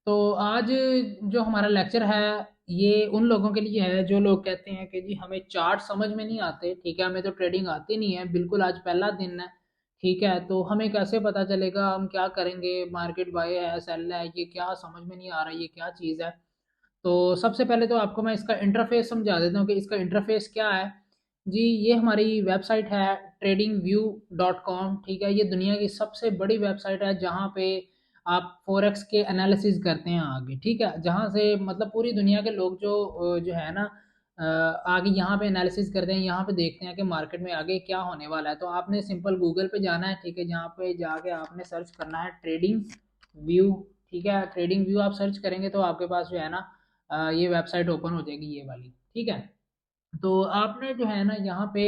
तो आज जो हमारा लेक्चर है ये उन लोगों के लिए है जो लोग कहते हैं कि जी हमें चार्ट समझ में नहीं आते, ठीक है, हमें तो ट्रेडिंग आती नहीं है बिल्कुल, आज पहला दिन है, ठीक है, तो हमें कैसे पता चलेगा हम क्या करेंगे, मार्केट बाय है सेल है, ये क्या समझ में नहीं आ रहा, ये क्या चीज़ है। तो सबसे पहले तो आपको मैं इसका इंटरफेस समझा देता हूँ कि इसका इंटरफेस क्या है। जी ये हमारी वेबसाइट है tradingview.com, ठीक है, ये दुनिया की सबसे बड़ी वेबसाइट है जहाँ पे आप फॉरेक्स के एनालिसिस करते हैं आगे, ठीक है, जहाँ से मतलब पूरी दुनिया के लोग जो है ना आगे यहाँ पे एनालिसिस करते हैं, यहाँ पे देखते हैं कि मार्केट में आगे क्या होने वाला है। तो आपने सिंपल गूगल पे जाना है, ठीक है, जहाँ पे जाके आपने सर्च करना है ट्रेडिंग व्यू, ठीक है, ट्रेडिंग व्यू आप सर्च करेंगे तो आपके पास जो है ना ये वेबसाइट ओपन हो जाएगी ये वाली, ठीक है। तो आपने जो है ना यहाँ पे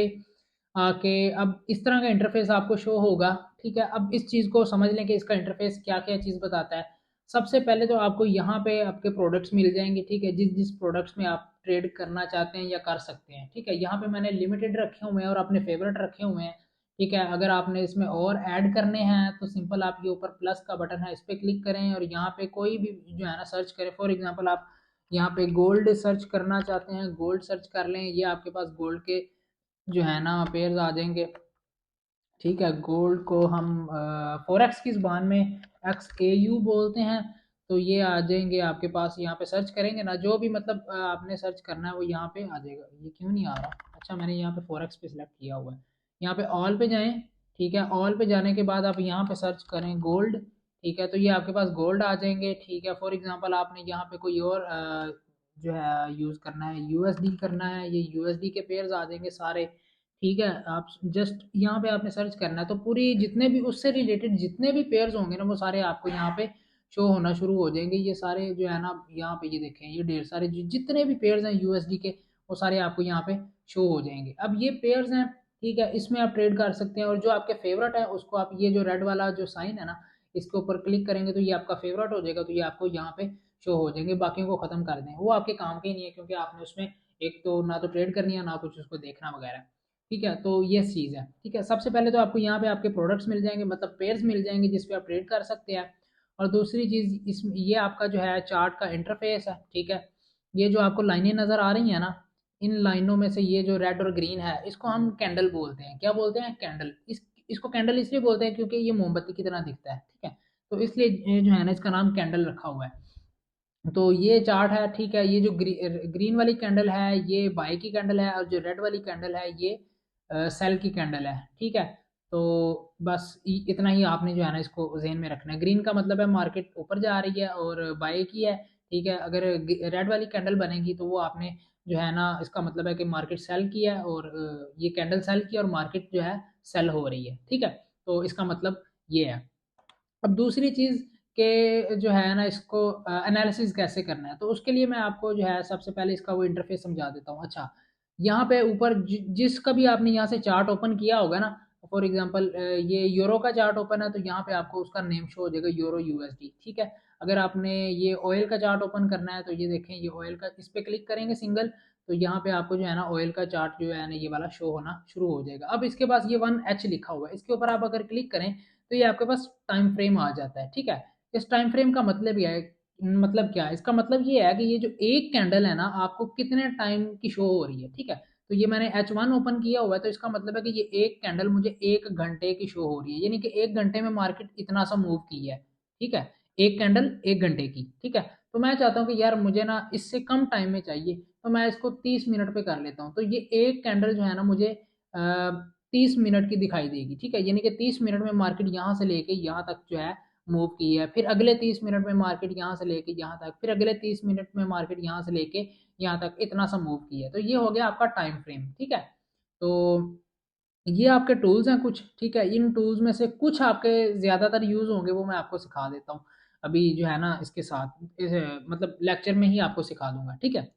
आके अब इस तरह का इंटरफेस आपको शो होगा, ठीक है। अब इस चीज़ को समझ लें कि इसका इंटरफेस क्या क्या चीज़ बताता है। सबसे पहले तो आपको यहाँ पे आपके प्रोडक्ट्स मिल जाएंगे, ठीक है, जिस जिस प्रोडक्ट्स में आप ट्रेड करना चाहते हैं या कर सकते हैं, ठीक है। यहाँ पे मैंने लिमिटेड रखे हुए हैं और अपने फेवरेट रखे हुए हैं, ठीक है। अगर आपने इसमें और ऐड करने हैं तो सिंपल आप ये ऊपर प्लस का बटन है इस पर क्लिक करें और यहाँ पे कोई भी जो है ना सर्च करें। फॉर एग्जांपल आप यहाँ पे गोल्ड सर्च करना चाहते हैं, गोल्ड सर्च कर लें, ये आपके पास गोल्ड के जो है ना पेयर्स आ जाएंगे, ठीक है। गोल्ड को हम फॉरेक्स की ज़बान में XAU बोलते हैं। तो ये आ जाएंगे आपके पास, यहाँ पे सर्च करेंगे ना जो भी मतलब आपने सर्च करना है वो यहाँ पे आ जाएगा। ये क्यों नहीं आ रहा, अच्छा मैंने यहाँ पे फॉरेक्स पे सिलेक्ट किया हुआ है। यहाँ पे ऑल पे जाएं, ठीक है, ऑल पे जाने के बाद आप यहाँ पे सर्च करें गोल्ड, ठीक है, तो ये आपके पास गोल्ड आ जाएंगे, ठीक है। फॉर एग्जांपल आपने यहाँ पे कोई और जो है यूज़ करना है, USD करना है, ये USD के पेयर्स आ जाएंगे सारे, ठीक है। आप जस्ट यहाँ पे आपने सर्च करना है तो पूरी जितने भी उससे रिलेटेड जितने भी पेयर्स होंगे ना वो सारे आपको यहाँ पे शो होना शुरू हो जाएंगे। ये सारे जो है ना यहाँ पे ये देखें, ये ढेर सारे जितने भी पेयर्स हैं USD के वो सारे आपको यहाँ पे शो हो जाएंगे। अब ये पेयर्स हैं, ठीक है, इसमें आप ट्रेड कर सकते हैं और जो आपके फेवरेट है उसको आप ये जो रेड वाला जो साइन है ना इसके ऊपर क्लिक करेंगे तो ये आपका फेवरेट हो जाएगा, तो ये आपको यहाँ पे शो हो जाएंगे। बाकियों को खत्म कर दें, वो आपके काम के ही नहीं है क्योंकि आपने उसमें एक तो ना तो ट्रेड करनी है ना कुछ उसको देखना वगैरह, ठीक है। तो ये चीज़ है, ठीक है। सबसे पहले तो आपको यहाँ पे आपके प्रोडक्ट्स मिल जाएंगे, मतलब पेयर्स मिल जाएंगे जिस पे आप ट्रेड कर सकते हैं। और दूसरी चीज़ इस ये आपका जो है चार्ट का इंटरफेस है, ठीक है। ये जो आपको लाइनें नज़र आ रही हैं ना, इन लाइनों में से ये जो रेड और ग्रीन है इसको हम कैंडल बोलते हैं। क्या बोलते हैं? कैंडल। इसको कैंडल इसलिए बोलते हैं क्योंकि ये मोमबत्ती की तरह दिखता है, ठीक है। तो इसलिए जो है ना इसका नाम कैंडल रखा हुआ है। तो ये चार्ट है, ठीक है। ये जो ग्रीन वाली कैंडल है ये बाय की कैंडल है और जो रेड वाली कैंडल है ये सेल की कैंडल है, ठीक है। तो बस इतना ही आपने जो है ना इसको जहन में रखना है। ग्रीन का मतलब है मार्केट ऊपर जा रही है और बाय की है, ठीक है। अगर रेड वाली कैंडल बनेगी तो वो आपने जो है ना इसका मतलब है कि मार्केट सेल की है और ये कैंडल सेल की है और मार्केट जो है सेल हो रही है, ठीक है। तो इसका मतलब ये है। अब दूसरी चीज़ के जो है ना इसको एनालिसिस कैसे करना है तो उसके लिए मैं आपको जो है सबसे पहले इसका वो इंटरफेस समझा देता हूँ। अच्छा, यहाँ पे ऊपर जिसका भी आपने यहाँ से चार्ट ओपन किया होगा ना, फॉर एग्जांपल ये यूरो का चार्ट ओपन है तो यहाँ पे आपको उसका नेम शो हो जाएगा यूरो USD, ठीक है। अगर आपने ये ऑयल का चार्ट ओपन करना है तो ये देखें, ये ऑयल का, इस पर क्लिक करेंगे सिंगल तो यहाँ पे आपको जो है ना ऑयल का चार्ट जो है ना ये वाला शो होना शुरू हो जाएगा। अब इसके पास ये 1H लिखा हुआ है, इसके ऊपर आप अगर क्लिक करें तो ये आपके पास टाइम फ्रेम आ जाता है, ठीक है। इस टाइम फ्रेम का मतलब ये है, मतलब क्या है इसका मतलब ये है कि ये जो एक कैंडल है ना आपको कितने टाइम की शो हो रही है, ठीक है। तो ये मैंने H1 ओपन किया हुआ है तो इसका मतलब है कि ये एक कैंडल मुझे 1 घंटे की शो हो रही है, यानी कि 1 घंटे में मार्केट इतना सा मूव की है, ठीक है। एक कैंडल 1 घंटे की, ठीक है। तो मैं चाहता हूँ कि यार मुझे ना इससे कम टाइम में चाहिए तो मैं इसको 30 मिनट पे कर लेता हूँ। तो ये एक कैंडल जो है ना मुझे 30 मिनट की दिखाई देगी, ठीक है। यानी कि 30 मिनट में मार्केट यहाँ से लेके यहाँ तक जो है मूव की है, फिर अगले 30 मिनट में मार्केट यहाँ से लेके यहाँ तक, फिर अगले 30 मिनट में मार्केट यहाँ से लेके यहाँ तक इतना सा मूव की है। तो ये हो गया आपका टाइम फ्रेम, ठीक है। तो ये आपके टूल्स हैं कुछ, ठीक है। इन टूल्स में से कुछ आपके ज़्यादातर यूज़ होंगे वो मैं आपको सिखा देता हूँ अभी जो है ना इसके साथ मतलब लेक्चर में ही आपको सिखा दूंगा, ठीक है।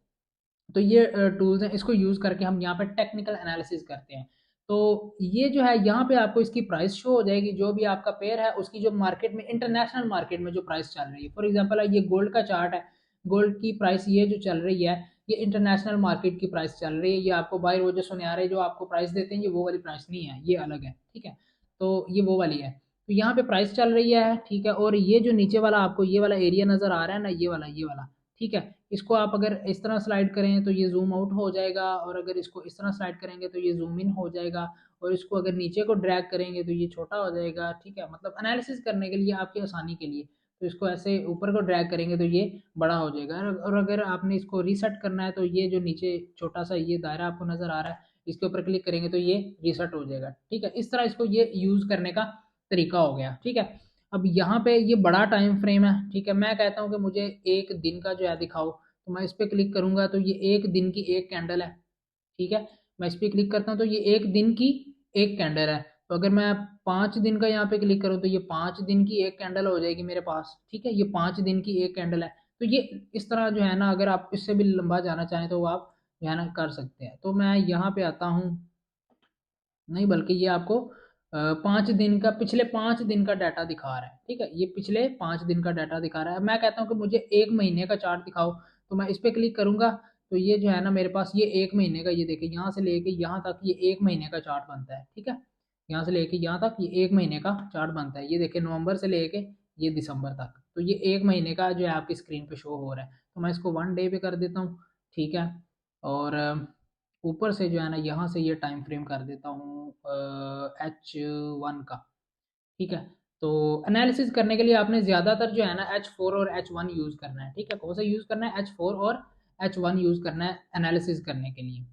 तो ये टूल्स हैं, इसको यूज़ करके हम यहाँ पे टेक्निकल एनालिसिस करते हैं। तो ये जो है यहाँ पे आपको इसकी प्राइस शो हो जाएगी, जो भी आपका पेयर है उसकी जो मार्केट में इंटरनेशनल मार्केट में जो प्राइस चल रही है। फॉर एग्जांपल ये गोल्ड का चार्ट है, गोल्ड की प्राइस ये जो चल रही है ये इंटरनेशनल मार्केट की प्राइस चल रही है। ये आपको बाय रोजर सुनयारे जो आपको प्राइस देते हैं ये वो वाली प्राइस नहीं है, ये अलग है, ठीक है। तो ये वो वाली है। तो यहाँ पे प्राइस चल रही है, ठीक है, और ये जो नीचे वाला आपको ये वाला एरिया नज़र आ रहा है ना, ये वाला, ठीक है, इसको आप अगर इस तरह स्लाइड करें तो ये जूम आउट हो जाएगा, और अगर इसको इस तरह स्लाइड करेंगे तो ये जूम इन हो जाएगा, और इसको अगर नीचे को ड्रैग करेंगे तो ये छोटा हो जाएगा, ठीक है, मतलब एनालिसिस करने के लिए आपकी आसानी के लिए। तो इसको ऐसे ऊपर को ड्रैग करेंगे तो ये बड़ा हो जाएगा, और अगर आपने इसको रीसेट करना है तो ये जो नीचे छोटा सा ये दायरा आपको नज़र आ रहा है, इसके ऊपर क्लिक करेंगे तो ये रीसेट हो जाएगा, ठीक है। इस तरह इसको ये यूज़ करने का तरीका हो गया, ठीक है। अब यहाँ पे ये बड़ा टाइम फ्रेम है, ठीक है, मैं कहता हूँ कि मुझे एक दिन का जो है दिखाओ, तो मैं इस पर क्लिक करूँगा तो ये एक दिन की एक कैंडल है, ठीक है। मैं इस पर क्लिक करता हूँ तो ये एक दिन की एक कैंडल है। तो अगर मैं 5 दिन का यहाँ पे क्लिक करूँ तो ये 5 दिन की एक कैंडल हो जाएगी मेरे पास, ठीक है, ये 5 दिन की एक कैंडल है। तो ये इस तरह जो है ना, अगर आप इससे भी लंबा जाना चाहें तो वो आप जो है ना कर सकते हैं। तो मैं यहाँ पे आता हूँ, नहीं बल्कि ये आपको 5 दिन का, पिछले 5 दिन का डाटा दिखा रहा है, ठीक है, ये पिछले 5 दिन का डाटा दिखा रहा है। मैं कहता हूँ कि मुझे 1 महीने का चार्ट दिखाओ, तो मैं इस पर क्लिक करूंगा तो ये जो है ना मेरे पास ये 1 महीने का, ये देखिए यहाँ से लेके यहाँ तक ये 1 महीने का चार्ट बनता है, ठीक है, यहाँ से लेके यहाँ तक ये 1 महीने का चार्ट बनता है। ये देखिए नवंबर से लेके ये दिसंबर तक, तो ये 1 महीने का जो है आपकी स्क्रीन पे शो हो रहा है। तो मैं इसको 1 डे पे कर देता हूँ, ठीक है, और ऊपर से जो है ना यहाँ से ये टाइम फ्रेम कर देता हूँ H1 का, ठीक है। तो एनालिसिस करने के लिए आपने ज़्यादातर जो है ना H4 और H1 यूज़ करना है, ठीक है। कौन सा यूज़ करना है? H4 और H1 यूज़ करना है एनालिसिस करने के लिए,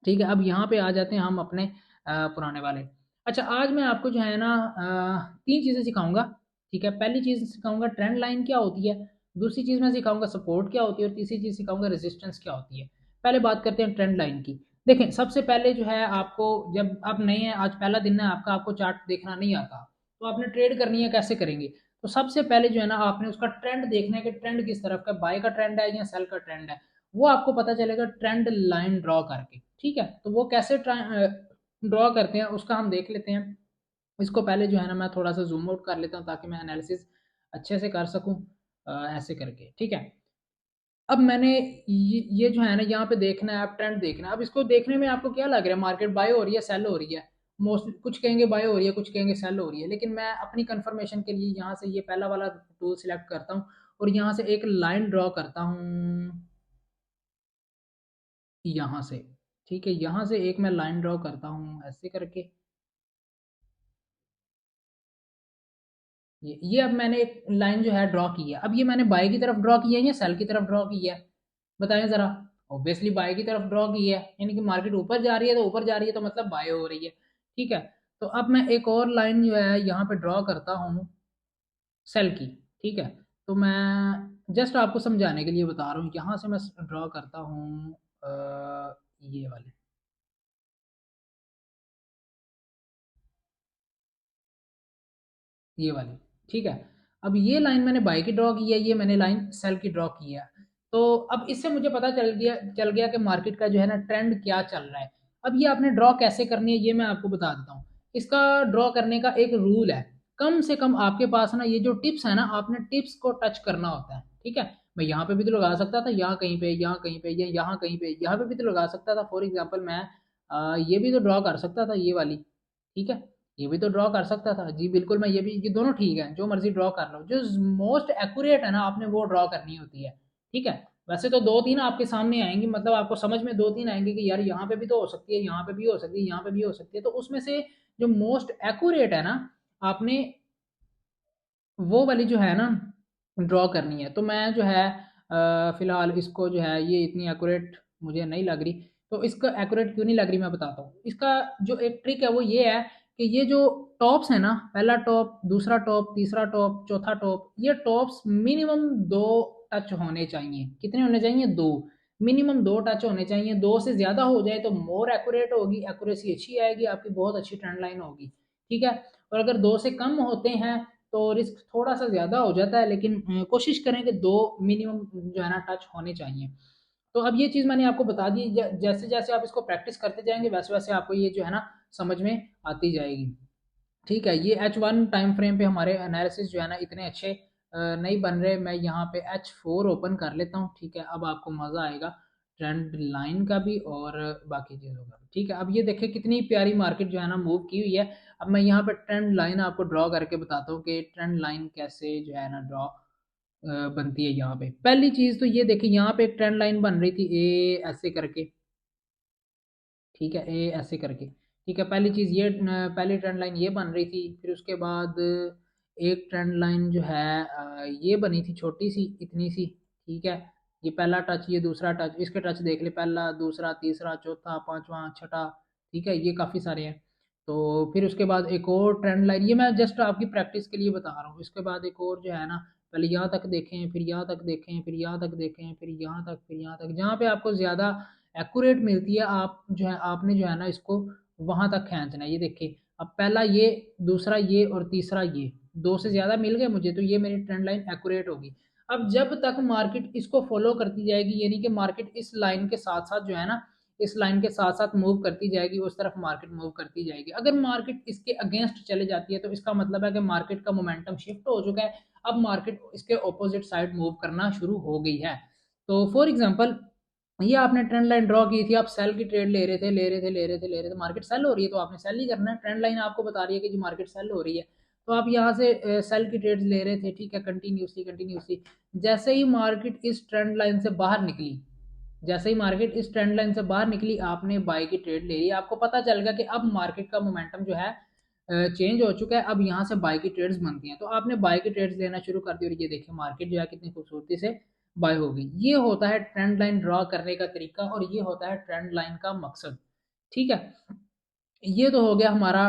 ठीक है। अब यहाँ पे आ जाते हैं हम अपने पुराने वाले। अच्छा, आज मैं आपको जो है ना 3 चीज़ें सिखाऊंगा, ठीक है। पहली चीज़ सिखाऊंगा ट्रेंड लाइन क्या होती है, दूसरी चीज़ मैं सिखाऊंगा सपोर्ट क्या होती है, और तीसरी चीज़ सिखाऊंगा रेजिस्टेंस क्या होती है। पहले बात करते हैं ट्रेंड लाइन की। देखें, सबसे पहले जो है आपको, जब आप नए हैं, आज पहला दिन है आपका, आपको चार्ट देखना नहीं आता, तो आपने ट्रेड करनी है, कैसे करेंगे? तो सबसे पहले जो है ना आपने उसका ट्रेंड देखना है कि ट्रेंड किस तरफ का, बाय का ट्रेंड है या सेल का ट्रेंड है। वो आपको पता चलेगा ट्रेंड लाइन ड्रॉ करके, ठीक है। तो वो कैसे ड्रॉ करते हैं उसका हम देख लेते हैं। इसको पहले जो है ना मैं थोड़ा सा जूम आउट कर लेता हूँ ताकि मैं एनालिसिस अच्छे से कर सकूँ, ऐसे करके, ठीक है। अब मैंने ये जो है ना यहाँ पे देखना है, आप ट्रेंड देखना है। अब इसको देखने में आपको क्या लग रहा है, मार्केट बाय हो रही है सेल हो रही है? मोस्ट कुछ कहेंगे बाय हो रही है, कुछ कहेंगे सेल हो रही है, लेकिन मैं अपनी कंफर्मेशन के लिए यहाँ से ये पहला वाला टूल सिलेक्ट करता हूँ और यहाँ से एक लाइन ड्रॉ करता हूँ, यहाँ से, ठीक है, यहाँ से एक मैं लाइन ड्रॉ करता हूँ ऐसे करके। ये अब मैंने एक लाइन जो है ड्रॉ की है। अब ये मैंने बाय की तरफ ड्रॉ की है या सेल की तरफ ड्रॉ की है, बताएं जरा। ऑब्वियसली बाय की तरफ ड्रॉ की है, यानी कि मार्केट ऊपर जा रही है तो ऊपर जा रही है, तो मतलब बाय हो रही है, ठीक है। तो अब मैं एक और लाइन जो है यहाँ पे ड्रॉ करता हूँ सेल की, ठीक है। तो मैं जस्ट आपको समझाने के लिए बता रहा हूँ, यहाँ से मैं ड्रॉ करता हूँ ये वाली, ये वाली, ठीक है। अब ये लाइन मैंने बाय की ड्रॉ की है, ये मैंने लाइन सेल की ड्रॉ की है। तो अब इससे मुझे पता चल गया कि मार्केट का जो है ना ट्रेंड क्या चल रहा है। अब ये आपने ड्रॉ कैसे करनी है ये मैं आपको बता देता हूँ। इसका ड्रॉ करने का एक रूल है, कम से कम आपके पास ना ये जो टिप्स है ना, आपने टिप्स को टच करना होता है, ठीक है। मैं यहाँ पे भी तो लगा सकता था, यहाँ कहीं पे, यहाँ कहीं पे, या यहाँ कहीं पे, यहाँ पे भी तो लगा सकता था। फॉर एग्जाम्पल मैं ये भी तो ड्रॉ कर सकता था, ये वाली, ठीक है, ये भी तो ड्रॉ कर सकता था जी, बिल्कुल। मैं ये दोनों ठीक है, जो मर्जी ड्रॉ कर लो, जो मोस्ट एक्यूरेट है ना आपने वो ड्रॉ करनी होती है, ठीक है। वैसे तो दो तीन आपके सामने आएंगी, मतलब आपको समझ में दो तीन आएंगे कि यार यहाँ पे भी तो हो सकती है, यहाँ पे भी हो सकती है, यहाँ पे भी हो सकती है। तो उसमें से जो मोस्ट एक्यूरेट है ना, आपने वो वाली जो है ना ड्रॉ करनी है। तो मैं जो है फिलहाल इसको जो है, ये इतनी एक्यूरेट मुझे नहीं लग रही। तो इसका एक्यूरेट क्यों नहीं लग रही मैं बताता हूँ। इसका जो एक ट्रिक है वो ये है कि ये जो टॉप्स है ना, पहला टॉप, दूसरा टॉप, तीसरा टॉप, चौथा टॉप, ये टॉप्स मिनिमम दो टच होने चाहिए। कितने होने चाहिए? दो, मिनिमम दो टच होने चाहिए। दो से ज़्यादा हो जाए तो मोर एक्यूरेट होगी, एक्यूरेसी अच्छी आएगी, आपकी बहुत अच्छी ट्रेंड लाइन होगी, ठीक है। और अगर दो से कम होते हैं तो रिस्क थोड़ा सा ज़्यादा हो जाता है, लेकिन कोशिश करें कि दो मिनिमम जो है ना टच होने चाहिए। तो अब ये चीज़ मैंने आपको बता दी, जैसे जैसे आप इसको प्रैक्टिस करते जाएंगे वैसे वैसे आपको ये जो है ना समझ में आती जाएगी, ठीक है। ये H1 टाइम फ्रेम पे हमारे एनालिसिस जो है ना इतने अच्छे नहीं बन रहे। मैं यहाँ पे H4 ओपन कर लेता हूँ, ठीक है, अब आपको मज़ा आएगा ट्रेंड लाइन का भी और बाकी चीज़ों का भी। ठीक है, अब ये देखिए कितनी प्यारी मार्केट जो है ना मूव की हुई है। अब मैं यहाँ पे ट्रेंड लाइन आपको ड्रॉ करके बताता हूँ कि ट्रेंड लाइन कैसे जो है ना ड्रॉ बनती है। यहाँ पे पहली चीज़ तो ये देखिए, यहाँ पे एक ट्रेंड लाइन बन रही थी ए ऐसे करके, ठीक है, ए ऐसे करके। ठीक है, पहली चीज़ ये पहली ट्रेंड लाइन ये बन रही थी। फिर उसके बाद एक ट्रेंड लाइन जो है ये बनी थी छोटी सी इतनी सी। ठीक है, ये पहला टच, ये दूसरा टच, इसके टच देख ले, पहला दूसरा तीसरा चौथा पांचवा छठा। ठीक है, ये काफ़ी सारे हैं। तो फिर उसके बाद एक और ट्रेंड लाइन, ये मैं जस्ट आपकी प्रैक्टिस के लिए बता रहा हूँ। इसके बाद एक और जो है ना, पहले यहाँ तक देखें, फिर यहाँ तक देखें, फिर यहाँ तक देखें, फिर यहाँ तक, फिर यहाँ तक, जहाँ पे आपको ज़्यादा एक्यूरेट मिलती है आप जो है आपने जो है ना इसको वहां तक खींचना है। ये देखिए, अब पहला ये, दूसरा ये और तीसरा ये, दो से ज्यादा मिल गए मुझे, तो ये मेरी ट्रेंड लाइन एक्यूरेट होगी। अब जब तक मार्केट इसको फॉलो करती जाएगी, यानी कि मार्केट इस लाइन के साथ साथ जो है ना, इस लाइन के साथ साथ मूव करती जाएगी, उस तरफ मार्केट मूव करती जाएगी। अगर मार्केट इसके अगेंस्ट चले जाती है तो इसका मतलब है कि मार्केट का मोमेंटम शिफ्ट हो चुका है। अब मार्केट इसके ऑपोजिट साइड मूव करना शुरू हो गई है। तो फॉर एग्जाम्पल, ये आपने ट्रेंड लाइन ड्रॉ की थी, आप सेल की ट्रेड ले रहे थे, ले रहे थे, ले रहे थे, ले रहे थे, मार्केट सेल हो रही है तो आपने सेल ही करना है। ट्रेंड लाइन आपको बता रही है कि जी मार्केट सेल हो रही है, तो आप यहाँ से सेल की ट्रेड्स ले रहे थे। ठीक है, कंटिन्यूसली कंटिन्यूसली, जैसे ही मार्केट इस ट्रेंड लाइन से बाहर निकली, जैसे ही मार्केट इस ट्रेंड लाइन से बाहर निकली, आपने बाय की ट्रेड ले ली। आपको पता चल गया कि अब मार्केट का मोमेंटम जो है चेंज हो चुका है, अब यहाँ से बाय की ट्रेड्स बनती हैं, तो आपने बाय की ट्रेड्स लेना शुरू कर दी और ये देखिए मार्केट जो है कितनी खूबसूरती से बाय हो गई। ये होता है ट्रेंड लाइन ड्रॉ करने का तरीका और ये होता है ट्रेंड लाइन का मकसद। ठीक है, ये तो हो गया हमारा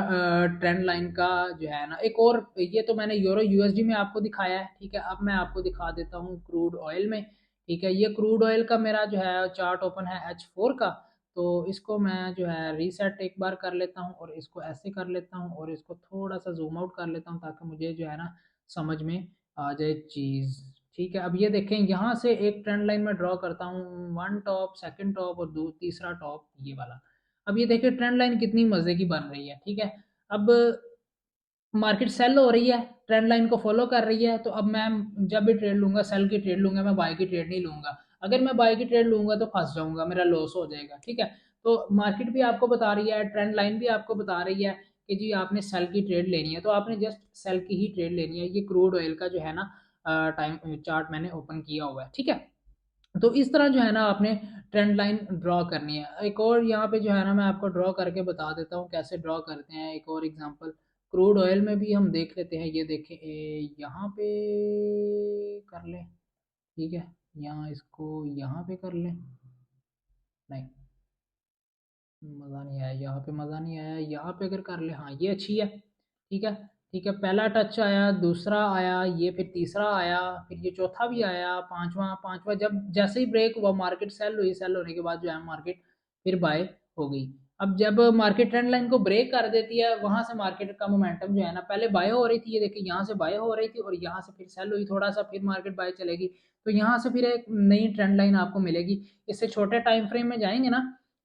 ट्रेंड लाइन का जो है ना। एक और, ये तो मैंने यूरो यूएसडी में आपको दिखाया है। ठीक है, अब मैं आपको दिखा देता हूँ क्रूड ऑयल में। ठीक है, ये क्रूड ऑयल का मेरा जो है चार्ट ओपन है H4 का। तो इसको मैं जो है रीसेट एक बार कर लेता हूँ और इसको ऐसे कर लेता हूँ और इसको थोड़ा सा जूम आउट कर लेता हूँ ताकि मुझे जो है ना समझ में आ जाए चीज़। ठीक है, अब ये देखें, यहाँ से एक ट्रेंड लाइन में ड्रॉ करता हूँ, वन टॉप, सेकंड टॉप और दो तीसरा टॉप, ये वाला। अब ये देखिए ट्रेंड लाइन कितनी मजे की बन रही है। ठीक है, अब मार्केट सेल हो रही है, ट्रेंड लाइन को फॉलो कर रही है, तो अब मैं जब भी ट्रेड लूंगा सेल की ट्रेड लूंगा, मैं बाय की ट्रेड नहीं लूंगा। अगर मैं बाय की ट्रेड लूंगा तो फंस जाऊंगा, मेरा लॉस हो जाएगा। ठीक है, तो मार्केट भी आपको बता रही है, ट्रेंड लाइन भी आपको बता रही है कि जी आपने सेल की ट्रेड लेनी है, तो आपने जस्ट सेल की ही ट्रेड लेनी है। ये क्रूड ऑयल का जो है ना टाइम चार्ट मैंने ओपन किया हुआ है। ठीक है, तो इस तरह जो है ना आपने ट्रेंड लाइन ड्रॉ करनी है। एक और यहाँ पे जो है ना मैं आपको ड्रॉ करके बता देता हूँ कैसे ड्रॉ करते हैं। एक और एग्जांपल क्रूड ऑयल में भी हम देख लेते हैं। ये देखें, यहाँ पे कर लें। ठीक है, यहाँ इसको यहाँ पे कर लें। नहीं, मज़ा नहीं आया यहाँ पे, मज़ा नहीं आया यहाँ पे। अगर कर ले, हाँ ये अच्छी है। ठीक है, ठीक है, पहला टच आया, दूसरा आया, ये फिर तीसरा आया, फिर ये चौथा भी आया, पांचवा, पांचवा जब जैसे ही ब्रेक हुआ मार्केट सेल हुई, सेल होने के बाद जो है मार्केट फिर बाय हो गई। अब जब मार्केट ट्रेंड लाइन को ब्रेक कर देती है, वहां से मार्केट का मोमेंटम जो है ना, पहले बाय हो रही थी, ये देखिए यहाँ से बाय हो रही थी और यहाँ से फिर सेल हुई थोड़ा सा, फिर मार्केट बाय चलेगी, तो यहाँ से फिर एक नई ट्रेंड लाइन आपको मिलेगी। इससे छोटे टाइम फ्रेम में जाएंगे ना,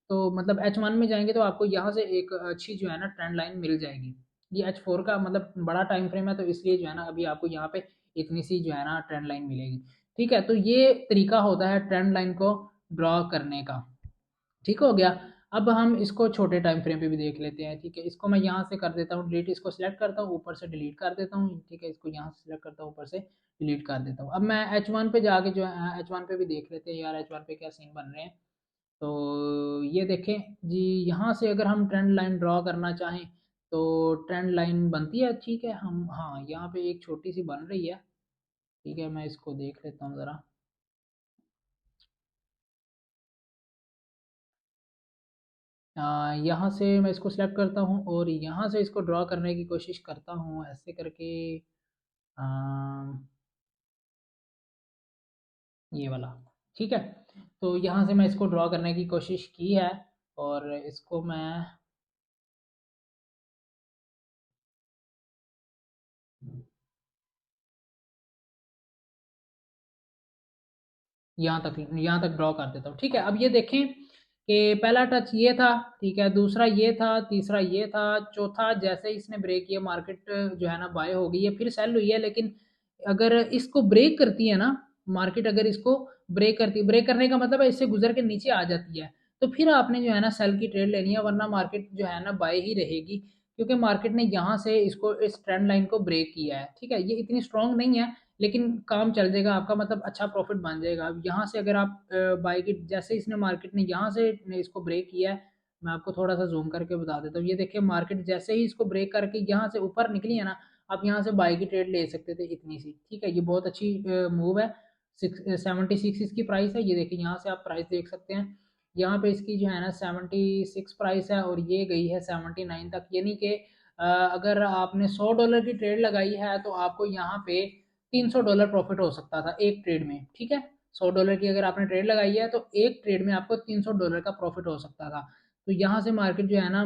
तो मतलब H1 में जाएंगे तो आपको यहाँ से एक अच्छी जो है ना ट्रेंड लाइन मिल जाएगी। ये H4 का मतलब बड़ा टाइम फ्रेम है, तो इसलिए जो है ना अभी आपको यहाँ पे इतनी सी जो है ना ट्रेंड लाइन मिलेगी। ठीक है, तो ये तरीका होता है ट्रेंड लाइन को ड्रॉ करने का। ठीक हो गया। अब हम इसको छोटे टाइम फ्रेम पे भी देख लेते हैं। ठीक है, इसको मैं यहाँ से कर देता हूँ डिलीट, इसको सिलेक्ट करता हूँ, ऊपर से डिलीट कर देता हूँ। ठीक है, इसको यहाँ से सिलेक्ट करता हूँ, ऊपर से डिलीट कर देता हूँ। अब मैं H1 पे जाके जो है H1 पे भी देख लेते हैं यार, H1 पे क्या सीन बन रहे हैं। तो ये देखें जी, यहाँ से अगर हम ट्रेंड लाइन ड्रॉ करना चाहें तो ट्रेंड लाइन बनती है। ठीक है, हम हाँ यहाँ पे एक छोटी सी बन रही है। ठीक है, मैं इसको देख लेता हूँ ज़रा। यहाँ से मैं इसको सिलेक्ट करता हूँ और यहाँ से इसको ड्रॉ करने की कोशिश करता हूँ ऐसे करके। आ, ये वाला। ठीक है, तो यहाँ से मैं इसको ड्रॉ करने की कोशिश की है और इसको मैं यहाँ तक ड्रॉ कर देता हूँ। ठीक है, अब ये देखें कि पहला टच ये था। ठीक है, दूसरा ये था, तीसरा ये था, चौथा जैसे ही इसने ब्रेक किया मार्केट जो है ना बाय हो गई है, फिर सेल हुई है। लेकिन अगर इसको ब्रेक करती है ना मार्केट, अगर इसको ब्रेक करती है, ब्रेक करने का मतलब है इससे गुजर के नीचे आ जाती है, तो फिर आपने जो है ना सेल की ट्रेड लेनी है, वरना मार्केट जो है ना बाय ही रहेगी, क्योंकि मार्केट ने यहाँ से इसको इस ट्रेंड लाइन को ब्रेक किया है। ठीक है, ये इतनी स्ट्रांग नहीं है लेकिन काम चल जाएगा आपका, मतलब अच्छा प्रॉफिट बन जाएगा। अब यहाँ से अगर आप बाई की, जैसे इसने मार्केट ने यहाँ से इसको ब्रेक किया है, मैं आपको थोड़ा सा जूम करके बता देता हूँ। ये देखिए मार्केट जैसे ही इसको ब्रेक करके यहाँ से ऊपर निकली है ना, आप यहाँ से बाई की ट्रेड ले सकते थे इतनी सी। ठीक है, ये बहुत अच्छी मूव है। 76 इसकी प्राइस है, ये देखिए यहाँ से आप प्राइस देख सकते हैं। यहाँ पे इसकी जो है ना 76 प्राइस है और ये गई है 79 तक, यानी कि अगर आपने $100 की ट्रेड लगाई है तो आपको यहाँ पे $300 प्रॉफिट हो सकता था एक ट्रेड में। ठीक है, $100 की अगर आपने ट्रेड लगाई है तो एक ट्रेड में आपको $300 का प्रॉफिट हो सकता था। तो यहाँ से मार्केट जो है ना,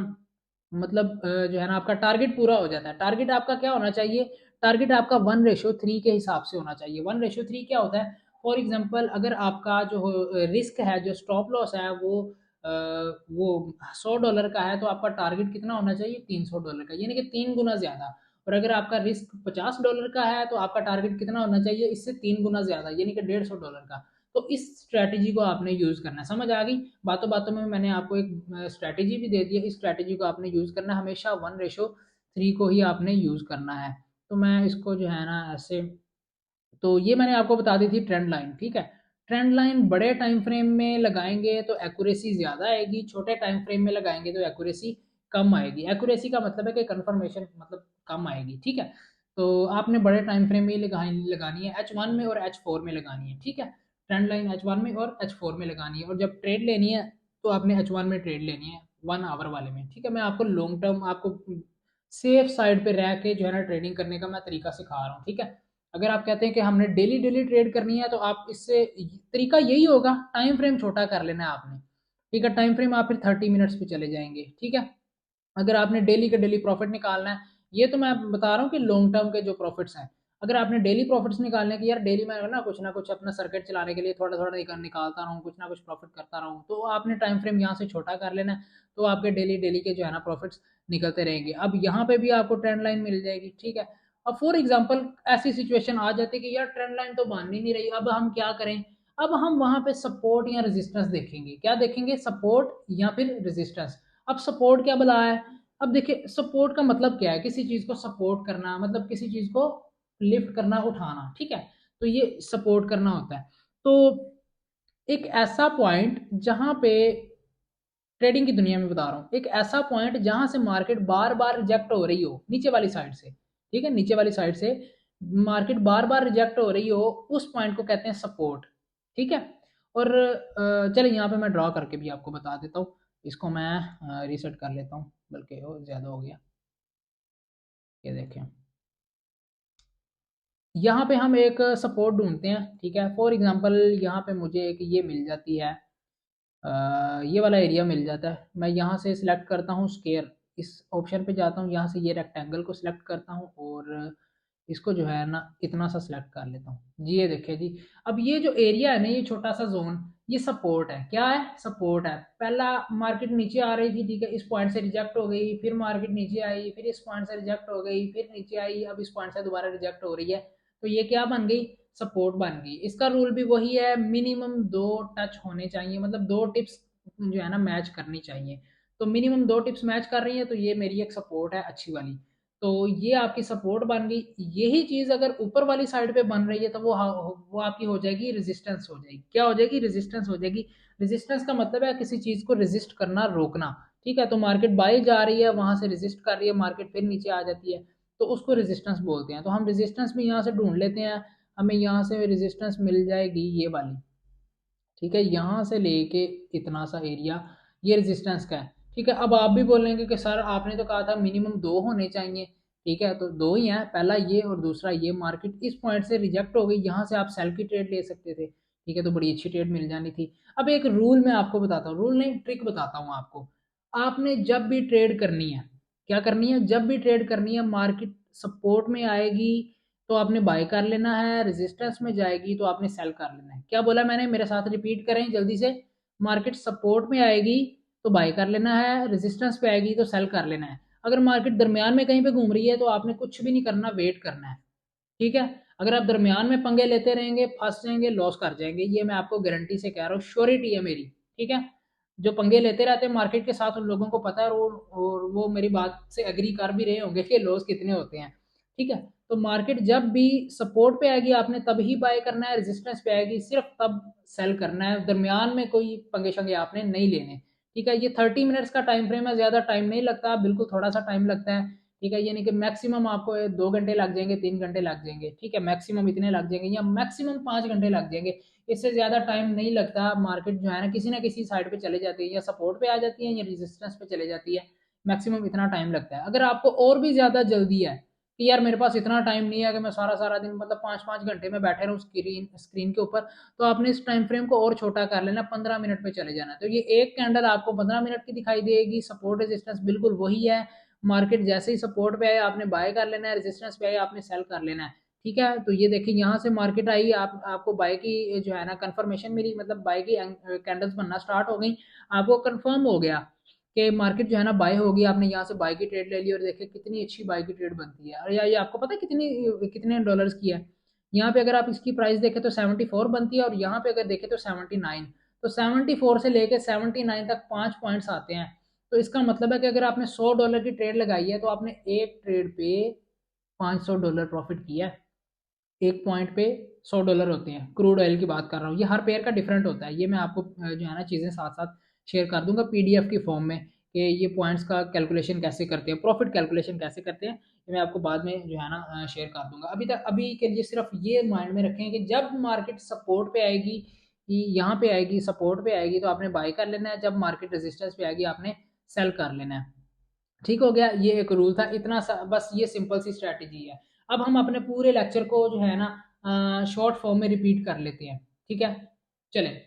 मतलब जो है ना आपका टारगेट पूरा हो जाता है। टारगेट आपका क्या होना चाहिए? टारगेट आपका 1:3 के हिसाब से होना चाहिए। 1:3 क्या होता है? फॉर एग्जांपल अगर आपका जो रिस्क है, जो स्टॉप लॉस है, वो $100 का है, तो आपका टारगेट कितना होना चाहिए? $300 का, यानी कि 3 गुना ज्यादा। और अगर आपका रिस्क $50 का है तो आपका टारगेट कितना होना चाहिए? इससे 3 गुना ज्यादा, यानी कि $150 का। तो इस स्ट्रैटेजी को आपने यूज करना है। समझ आ गई? बातों बातों में मैंने आपको एक स्ट्रैटेजी भी दे दी है, इस स्ट्रैटेजी को आपने यूज करना है, हमेशा 1:3 को ही आपने यूज करना है। तो मैं इसको जो है ना ऐसे, तो ये मैंने आपको बता दी थी ट्रेंड लाइन। ठीक है, ट्रेंड लाइन बड़े टाइम फ्रेम में लगाएंगे तो एक्यूरेसी ज्यादा आएगी, छोटे टाइम फ्रेम में लगाएंगे तो एक्यूरेसी कम आएगी। एक्यूरेसी का मतलब है कि कंफर्मेशन मतलब कम आएगी। ठीक है, तो आपने बड़े टाइम फ्रेम में लगानी है, H1 में और H4 में लगानी है। ठीक है, ट्रेंड लाइन H1 में और H4 में लगानी है, और जब ट्रेड लेनी है तो आपने H1 में ट्रेड लेनी है, 1 आवर वाले में। ठीक है, मैं आपको लॉन्ग टर्म, आपको सेफ साइड पे रह के जो है ना ट्रेडिंग करने का मैं तरीका सिखा रहा हूँ। ठीक है, अगर आप कहते हैं कि हमने डेली डेली ट्रेड करनी है तो आप इससे तरीका यही होगा, टाइम फ्रेम छोटा कर लेना है आपने। ठीक है, टाइम फ्रेम आप फिर 30 मिनट्स पे चले जाएंगे। ठीक है, अगर आपने डेली का डेली प्रॉफिट निकालना है, ये तो मैं बता रहा हूँ कि लॉन्ग टर्म के जो प्रॉफिट्स हैं, अगर आपने डेली प्रॉफिट्स निकालने की, यार डेली मैं ना कुछ अपना सर्किट चलाने के लिए थोड़ा थोड़ा निकालता रहूँ, कुछ ना कुछ प्रॉफिट करता रहूँ, तो आपने टाइम फ्रेम यहाँ से छोटा कर लेना है, तो आपके डेली डेली के जो है ना प्रॉफिट्स निकलते रहेंगे। अब यहाँ पे भी आपको ट्रेंड लाइन मिल जाएगी। ठीक है, अब फॉर एग्जाम्पल ऐसी सिचुएशन आ जाती है कि यार ट्रेंड लाइन तो बन ही नहीं रही, अब हम क्या करें? अब हम वहां पे सपोर्ट या रेजिस्टेंस देखेंगे। क्या देखेंगे? सपोर्ट या फिर रेजिस्टेंस। अब सपोर्ट क्या भला है? अब देखिए सपोर्ट का मतलब क्या है? किसी चीज को सपोर्ट करना, मतलब किसी चीज को लिफ्ट करना, उठाना। ठीक है, तो ये सपोर्ट करना होता है। तो एक ऐसा पॉइंट जहां पे, ट्रेडिंग की दुनिया में बता रहा हूँ, एक ऐसा पॉइंट जहां से मार्केट बार बार रिजेक्ट हो रही हो नीचे वाली साइड से। ठीक है, नीचे वाली साइड से मार्केट बार बार रिजेक्ट हो रही हो, उस पॉइंट को कहते हैं सपोर्ट। ठीक है, और चलिए यहाँ पे मैं ड्रॉ करके भी आपको बता देता हूँ। इसको मैं रीसेट कर लेता हूँ, बल्कि वो ज्यादा हो गया। ये देखें, यहाँ पे हम एक सपोर्ट ढूंढते हैं। ठीक है, फॉर एग्जांपल यहाँ पे मुझे एक ये मिल जाती है, ये वाला एरिया मिल जाता है। मैं यहाँ से सिलेक्ट करता हूँ स्केयर, इस ऑप्शन पे जाता हूँ, यहाँ से ये रेक्टेंगल को सिलेक्ट करता हूँ और इसको जो है ना इतना सा सिलेक्ट कर लेता हूँ जी। ये देखिए जी, अब ये जो एरिया है ना, ये छोटा सा जोन, ये सपोर्ट है। क्या है? सपोर्ट है। पहला मार्केट नीचे आ रही थी, ठीक है, इस पॉइंट से रिजेक्ट हो गई, फिर मार्केट नीचे आई, फिर इस पॉइंट से रिजेक्ट हो गई, फिर नीचे आई, अब इस पॉइंट से दोबारा रिजेक्ट हो रही है, तो ये क्या बन गई? सपोर्ट बन गई। इसका रूल भी वही है, मिनिमम 2 टच होने चाहिए, मतलब 2 टिप्स जो है ना मैच करनी चाहिए। तो मिनिमम 2 टिप्स मैच कर रही है, तो ये मेरी एक सपोर्ट है अच्छी वाली। तो ये आपकी सपोर्ट बन गई। यही चीज अगर ऊपर वाली साइड पे बन रही है तो वो आपकी हो जाएगी रेजिस्टेंस हो जाएगी। क्या हो जाएगी? रेजिस्टेंस हो जाएगी। रेजिस्टेंस का मतलब है किसी चीज को रेजिस्ट करना, रोकना। ठीक है, तो मार्केट बाई जा रही है, वहां से रेजिस्ट कर रही है, मार्केट फिर नीचे आ जाती है, तो उसको रेजिस्टेंस बोलते हैं। तो हम रेजिस्टेंस भी यहाँ से ढूंढ लेते हैं, हमें यहाँ से रेजिस्टेंस मिल जाएगी ये वाली। ठीक है, यहाँ से लेके इतना सा एरिया, ये रेजिस्टेंस का है। ठीक है, अब आप भी बोलेंगे कि सर आपने तो कहा था मिनिमम 2 होने चाहिए। ठीक है, तो 2 ही है, पहला ये और दूसरा ये। मार्केट इस पॉइंट से रिजेक्ट हो गई, यहाँ से आप सेल की ट्रेड ले सकते थे। ठीक है, तो बड़ी अच्छी ट्रेड मिल जानी थी। अब एक रूल मैं आपको बताता हूँ, रूल नहीं ट्रिक बताता हूँ आपको। आपने जब भी ट्रेड करनी है, क्या करनी है? जब भी ट्रेड करनी है, मार्केट सपोर्ट में आएगी तो आपने बाय कर लेना है, रेजिस्टेंस में जाएगी तो आपने सेल कर लेना है। क्या बोला मैंने? मेरे साथ रिपीट करें जल्दी से। मार्केट सपोर्ट में आएगी तो बाय कर लेना है, रेजिस्टेंस पे आएगी तो सेल कर लेना है। अगर मार्केट दरमियान में कहीं पे घूम रही है तो आपने कुछ भी नहीं करना, वेट करना है। ठीक है, अगर आप दरमियान में पंगे लेते रहेंगे, फंस जाएंगे, लॉस कर जाएंगे, ये मैं आपको गारंटी से कह रहा हूँ, श्योरिटी है मेरी। ठीक है, जो पंगे लेते रहते हैं मार्केट के साथ, उन लोगों को पता है, और वो मेरी बात से एग्री कर भी रहे होंगे कि लॉस कितने होते हैं। ठीक है, तो मार्केट जब भी सपोर्ट पे आएगी आपने तब ही बाय करना है, रेजिस्टेंस पे आएगी सिर्फ तब सेल करना है, दरमियान में कोई पंगे शंगे आपने नहीं लेने। ठीक है, ये 30 मिनट्स का टाइम फ्रेम है, ज़्यादा टाइम नहीं लगता, बिल्कुल थोड़ा सा टाइम लगता है। ठीक है, यानी कि मैक्सिमम आपको 2 घंटे लग जाएंगे, 3 घंटे लग जाएंगे। ठीक है, मैक्सिमम इतने लग जाएंगे, या मैक्सिमम 5 घंटे लग जाएंगे। इससे ज़्यादा टाइम नहीं लगता। मार्केट जो है ना किसी साइड पे चले जाती है, या सपोर्ट पे आ जाती है, या रेजिस्टेंस पे चले जाती है, मैक्सिमम इतना टाइम लगता है। अगर आपको और भी ज़्यादा जल्दी है कि यार मेरे पास इतना टाइम नहीं है कि मैं सारा सारा दिन मतलब 5-5 घंटे में बैठे रहूँ स्क्रीन के ऊपर, तो आपने इस टाइम फ्रेम को और छोटा कर लेना, 15 मिनट पे चले जाना। तो ये एक कैंडल आपको 15 मिनट की दिखाई देगी, सपोर्ट रेजिस्टेंस बिल्कुल वही है। मार्केट जैसे ही सपोर्ट पे आए आपने बाय कर लेना है, रेजिस्टेंस पे आए आपने सेल कर लेना है। ठीक है, तो ये देखिए यहाँ से मार्केट आई, आपको बाय की जो है ना कंफर्मेशन मिली, मतलब बाय की कैंडल्स बनना स्टार्ट हो गई, आपको कंफर्म हो गया कि मार्केट जो है ना बाय होगी। आपने यहाँ से बाय की ट्रेड ले ली, और देखिए कितनी अच्छी बाय की ट्रेड बनती है। और ये आपको पता है कितने डॉलर्स की है? यहाँ पे अगर आप इसकी प्राइस देखें तो 74 बनती है, और यहाँ पे अगर देखें तो 79। तो 74 से लेके 79 तक 5 पॉइंट्स आते हैं। तो इसका मतलब है कि अगर आपने $100 की ट्रेड लगाई है, तो आपने एक ट्रेड पे $500 प्रॉफिट किया है। एक पॉइंट पे $100 होते हैं, क्रूड ऑयल की बात कर रहा हूँ। ये हर पेयर का डिफरेंट होता है, ये मैं आपको जो है ना चीज़ें साथ साथ शेयर कर दूंगा पीडीएफ की फॉर्म में, कि ये पॉइंट्स का कैलकुलेशन कैसे करते हैं, प्रॉफिट कैलकुलेशन कैसे करते हैं, ये मैं आपको बाद में जो है ना शेयर कर दूंगा। अभी के लिए सिर्फ ये माइंड में रखें कि जब मार्केट सपोर्ट पे आएगी, कि यहाँ पे आएगी, सपोर्ट पे आएगी, तो आपने बाय कर लेना है, जब मार्केट रेजिस्टेंस पे आएगी आपने सेल कर लेना है। ठीक हो गया, ये एक रूल था, इतना सा बस, ये सिंपल सी स्ट्रैटेजी है। अब हम अपने पूरे लेक्चर को जो है ना शॉर्ट फॉर्म में रिपीट कर लेते हैं। ठीक है, चलें।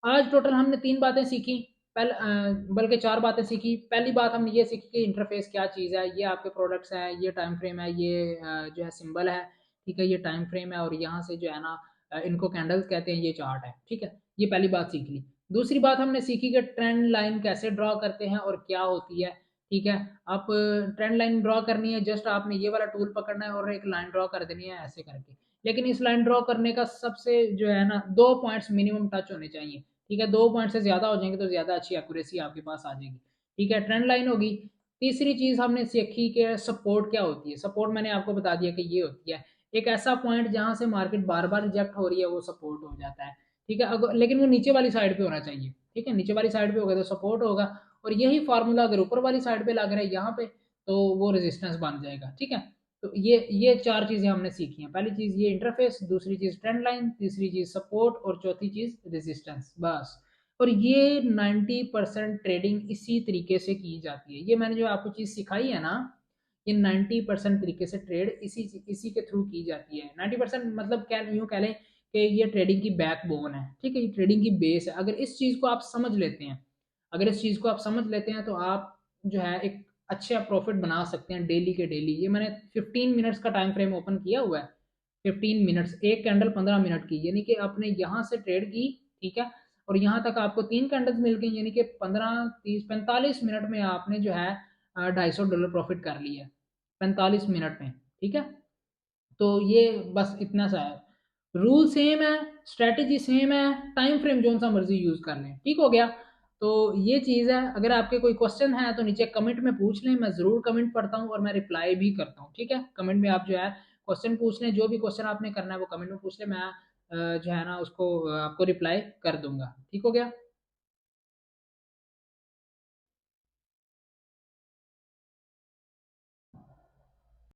आज टोटल हमने 3 बातें सीखी, बल्कि 4 बातें सीखी। पहली बात हमने ये सीखी कि इंटरफेस क्या चीज़ है, ये आपके प्रोडक्ट्स हैं, ये टाइम फ्रेम है, ये जो है सिंबल है। ठीक है, ये टाइम फ्रेम है, और यहाँ से जो है ना इनको कैंडल्स कहते हैं, ये चार्ट है। ठीक है, ये पहली बात सीख ली। दूसरी बात हमने सीखी कि ट्रेंड लाइन कैसे ड्रॉ करते हैं और क्या होती है। ठीक है, आप ट्रेंड लाइन ड्रॉ करनी है, जस्ट आपने ये वाला टूल पकड़ना है और एक लाइन ड्रॉ कर देनी है ऐसे करके। लेकिन इस लाइन ड्रॉ करने का सबसे जो है ना 2 पॉइंट्स मिनिमम टच होने चाहिए। ठीक है, 2 पॉइंट से ज्यादा हो जाएंगे तो ज्यादा अच्छी एक्यूरेसी आपके पास आ जाएगी। ठीक है, ट्रेंड लाइन होगी। तीसरी चीज हमने सीखी कि सपोर्ट क्या होती है। सपोर्ट मैंने आपको बता दिया कि ये होती है एक ऐसा पॉइंट जहां से मार्केट बार बार रिजेक्ट हो रही है, वो सपोर्ट हो जाता है। ठीक है, अगर लेकिन वो नीचे वाली साइड पे होना चाहिए। ठीक है, नीचे वाली साइड पे होगा तो सपोर्ट होगा, और यही फार्मूला अगर ऊपर वाली साइड पे लग रहा है यहाँ पे, तो वो रेजिस्टेंस बन जाएगा। ठीक है, तो ये 4 चीजें हमने सीखी हैं। पहली चीज ये इंटरफेस, दूसरी चीज ट्रेंड लाइन, तीसरी चीज सपोर्ट, और चौथी चीज रेजिस्टेंस, बस। और ये 90% ट्रेडिंग इसी तरीके से की जाती है। ये मैंने जो आपको चीज सिखाई है ना, ये 90% तरीके से ट्रेड इसी इसी के थ्रू की जाती है। 90% मतलब क्या, यूँ कह लें कि ये ट्रेडिंग की बैकबोन है। ठीक है, ये ट्रेडिंग की बेस है। अगर इस चीज को आप समझ लेते हैं, अगर इस चीज को आप समझ लेते हैं, तो आप जो है एक अच्छा प्रॉफिट बना सकते हैं डेली के डेली। ये मैंने 15 मिनट्स का टाइम फ्रेम ओपन किया हुआ है। 15 मिनट्स, एक कैंडल 15 मिनट की, यानी कि आपने यहाँ से ट्रेड की। ठीक है, और यहाँ तक आपको 3 कैंडल्स मिल गई, यानी कि 15 30 45 मिनट में आपने जो है $250 प्रॉफिट कर लिया है, 45 मिनट में। ठीक है, तो ये बस इतना सा है। रूल सेम है, स्ट्रेटेजी सेम है, टाइम फ्रेम जो सा मर्जी यूज कर लें। ठीक हो गया, तो ये चीज़ है। अगर आपके कोई क्वेश्चन है तो नीचे कमेंट में पूछ लें, मैं ज़रूर कमेंट पढ़ता हूँ और मैं रिप्लाई भी करता हूँ। ठीक है, कमेंट में आप जो है क्वेश्चन पूछ लें, जो भी क्वेश्चन आपने करना है वो कमेंट में पूछ लें, मैं जो है ना उसको आपको रिप्लाई कर दूंगा। ठीक हो गया।